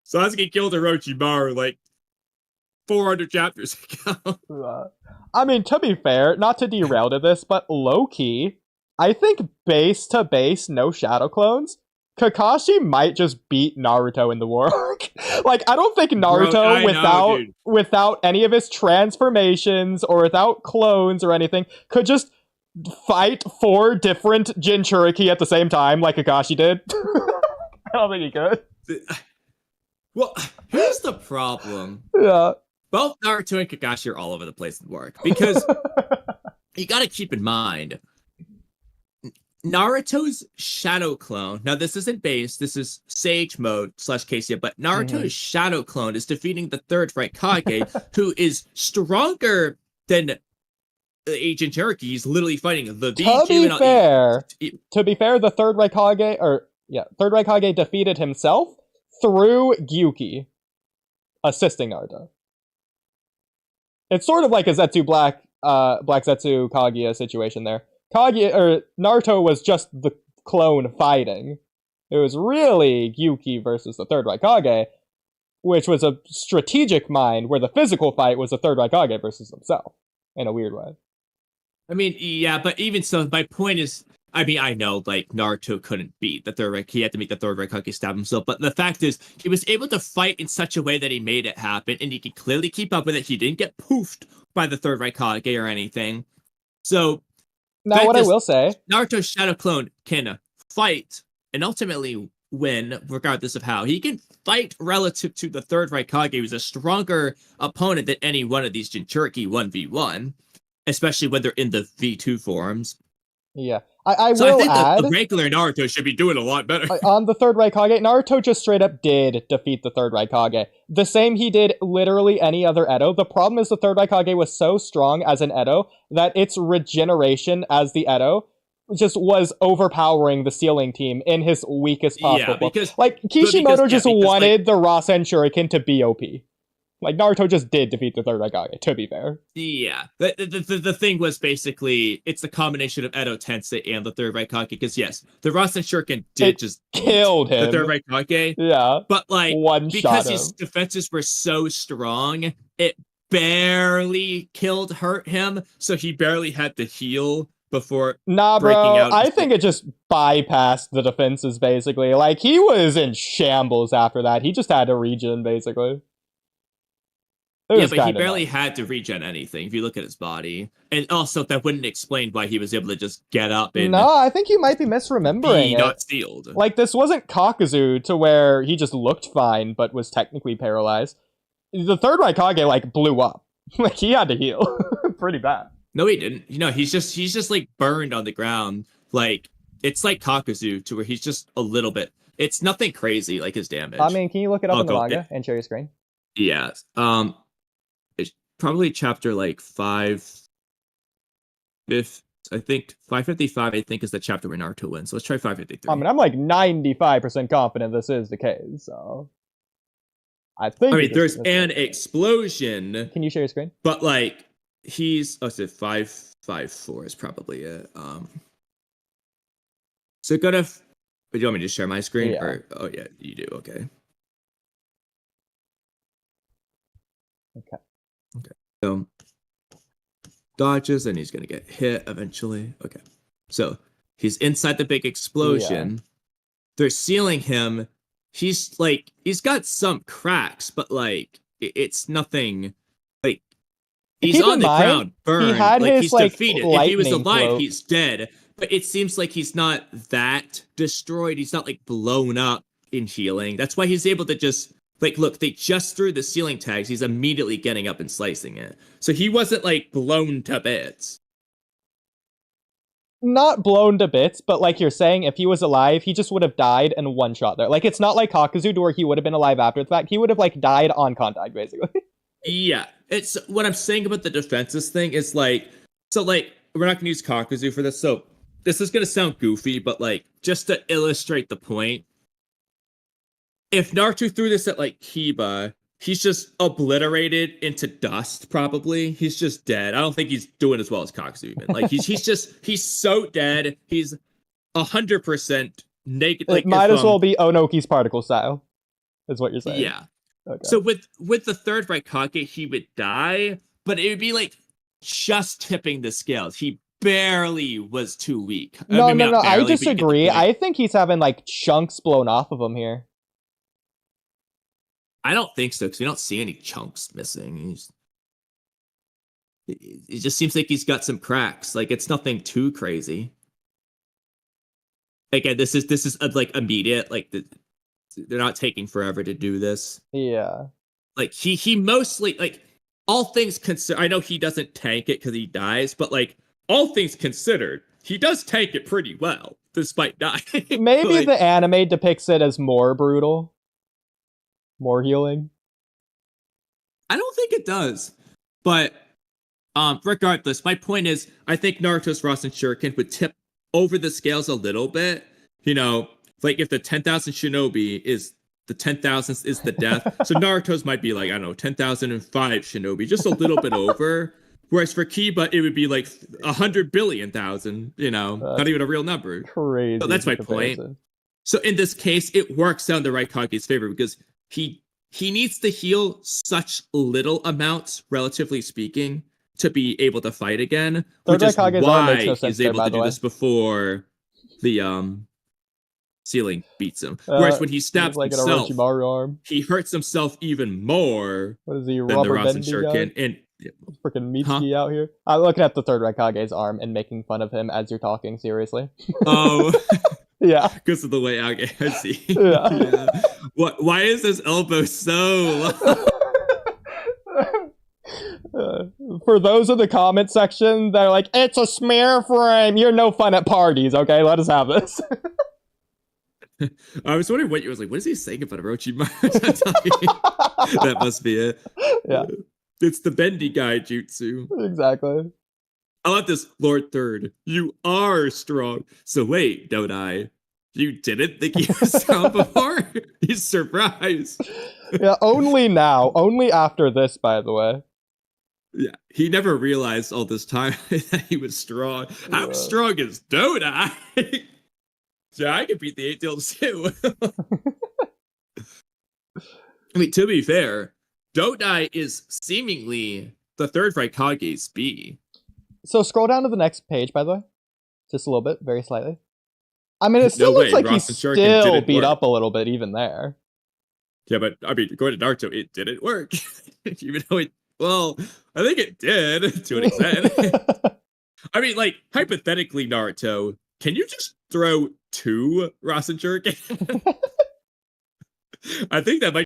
Sasuke killed Orochimaru like 400 chapters ago. I mean, to be fair, not to derail to this, but low-key, I think base to base, no shadow clones, Kakashi might just beat Naruto in the war arc. Like, I don't think Naruto, without any of his transformations or without clones or anything, could just fight 4 different Jinchuriki at the same time like Kakashi did. I don't think he could. Well, here's the problem. Yeah. Both Naruto and Kakashi are all over the place in the work. Because you gotta keep in mind, Naruto's shadow clone, now this isn't base, this is Sage mode / Casey, but Naruto's shadow clone is defeating the third Raikage, who is stronger than Agent Cherokee. He's literally fighting the To be fair, the third Raikage defeated himself through Gyuki assisting Naruto. It's sort of like a Zetsu Black Zetsu Kaguya situation there. Naruto was just the clone fighting. It was really Gyuki versus the third Raikage, which was a strategic mind, where the physical fight was the third Raikage versus himself, in a weird way. I mean, yeah, but even so, my point is, I mean, I know, like, Naruto couldn't beat the third Raikage, he had to meet the third Raikage, stab himself, but the fact is, he was able to fight in such a way that he made it happen, and he could clearly keep up with it. He didn't get poofed by the third Raikage or anything. So, now what I will say, Naruto's shadow clone can fight and ultimately win, regardless of how. He can fight relative to the third Raikage, who's a stronger opponent than any one of these Jinchuriki 1v1, especially when they're in the V2 forms. Yeah. I will add, the regular Naruto should be doing a lot better. On the third Raikage, Naruto just straight up did defeat the third Raikage. The same he did literally any other Edo. The problem is the third Raikage was so strong as an Edo that its regeneration as the Edo just was overpowering the Sealing team in his weakest possible. Yeah, because, like, Kishimoto just wanted the Rasen Shuriken to be OP. Like, Naruto just did defeat the third Raikage, to be fair. Yeah. The thing was basically, it's the combination of Edo Tensei and the third Raikage, because yes, the Rasen Shuriken did just killed him. The third Raikage. Yeah. But, like, because his defenses were so strong, it barely hurt him, so he barely had to heal before breaking out. I think it just bypassed the defenses, basically. Like, he was in shambles after that. He just had to regen, basically. Yeah, but he barely had to regen anything if you look at his body. And also, that wouldn't explain why he was able to just get up and... No, I think you might be misremembering it. Not sealed. Like, this wasn't Kakuzu to where he just looked fine, but was technically paralyzed. The third Raikage, like, blew up. Like, he had to heal. Pretty bad. No, he didn't. You know, he's just, like, burned on the ground. Like, it's like Kakuzu, to where he's just a little bit... It's nothing crazy, like, his damage. I mean, can you look it up in the manga and share your screen? Yeah. Probably chapter like 5. I think 555. I think is the chapter where Naruto wins. So let's try 553. I mean, I'm like 95% confident this is the case. So I think. I mean, there's an explosion. Can you share your screen? But like, he's 554 is probably it. So do you want me to share my screen? Yeah. Or, oh yeah, you do. Okay. Okay. So dodges, and he's gonna get hit eventually. Okay. So he's inside the big explosion. Yeah. They're sealing him. He's got some cracks, but like it's nothing. Like he's on the ground, burned. He had like his, he's like, defeated. If he was alive, cloak. He's dead. But it seems like he's not that destroyed. He's not like blown up in healing. That's why he's able to just. Like, look, they just threw the ceiling tags. He's immediately getting up and slicing it. So he wasn't, like, blown to bits. Not blown to bits, but like you're saying, if he was alive, he just would have died in one shot there. Like, it's not like Kakuzu, where he would have been alive after the fact. He would have, like, died on contact, basically. Yeah. It's what I'm saying about the defenses thing is, like... So, like, we're not going to use Kakuzu for this. So, this is going to sound goofy, but, like, just to illustrate the point... If Naruto threw this at, like, Kiba, he's just obliterated into dust, probably. He's just dead. I don't think he's doing as well as Kakuzu, even. Like, he's so dead. He's 100% naked. Like, it might as well be Onoki's particle style. is what you're saying. Yeah. Okay. So with the third Raikage, he would die, but it would be like just tipping the scales. He barely was too weak. No, Maybe no, no. not barely, I but you get the disagree. point. I think he's having like chunks blown off of him here. I don't think so because we don't see any chunks missing. It just seems like he's got some cracks. Like it's nothing too crazy. Again, this is like immediate. Like they're not taking forever to do this. Yeah. Like he mostly like all things considered. I know he doesn't tank it because he dies, but like all things considered, he does tank it pretty well despite dying. Maybe like, the anime depicts it as more brutal, more healing. I don't think it does, but regardless, my point is, I think Naruto's Rasen Shuriken would tip over the scales a little bit. You know, like if the 10,000 shinobi is the 10,000th is the death, so Naruto's might be like, I don't know, 10,005 shinobi, just a little bit over. Whereas for Kiba, it would be like 100 billion thousand, you know, not even a real number. Crazy. So that's my point. So in this case, it works out in the Raikage's favor because he needs to heal such little amounts, relatively speaking, to be able to fight again, which is why he's able to do this before the ceiling beats him. Whereas when he stabs like himself, an Orochimaru arm. He hurts himself even more. What is he, than the rubber Rasen bendy Shuriken? guy? And freaking Mitsuki out here. I'm looking at the third Raikage's arm and making fun of him as you're talking. Seriously. oh, yeah, because of the way I see. Yeah. yeah. What? Why is his elbow so long? For those in the comment section, they're like, "It's a smear frame. You're no fun at parties." Okay, let us have this. I was wondering what you was like. What is he saying about Orochimaru? That must be it. Yeah, it's the bendy guy jutsu. Exactly. I love this, Lord Third. You are strong. So wait, don't I? You didn't think you was strong before? He's surprised. Yeah, only now. Only after this, by the way. Yeah, he never realized all this time that he was strong. How strong is Dodai? Yeah, I could beat the 8-tailed too. I mean, to be fair, Dodai is seemingly the third Raikage's B. So scroll down to the next page, by the way. Just a little bit, very slightly. I mean, it still looks like he's still beat up a little bit even there. Yeah, but I mean, going to Naruto, it didn't work. Even though well, I think it did to an extent. I mean, like, hypothetically, Naruto, can you just throw 2 Rasen Shuriken? I think that might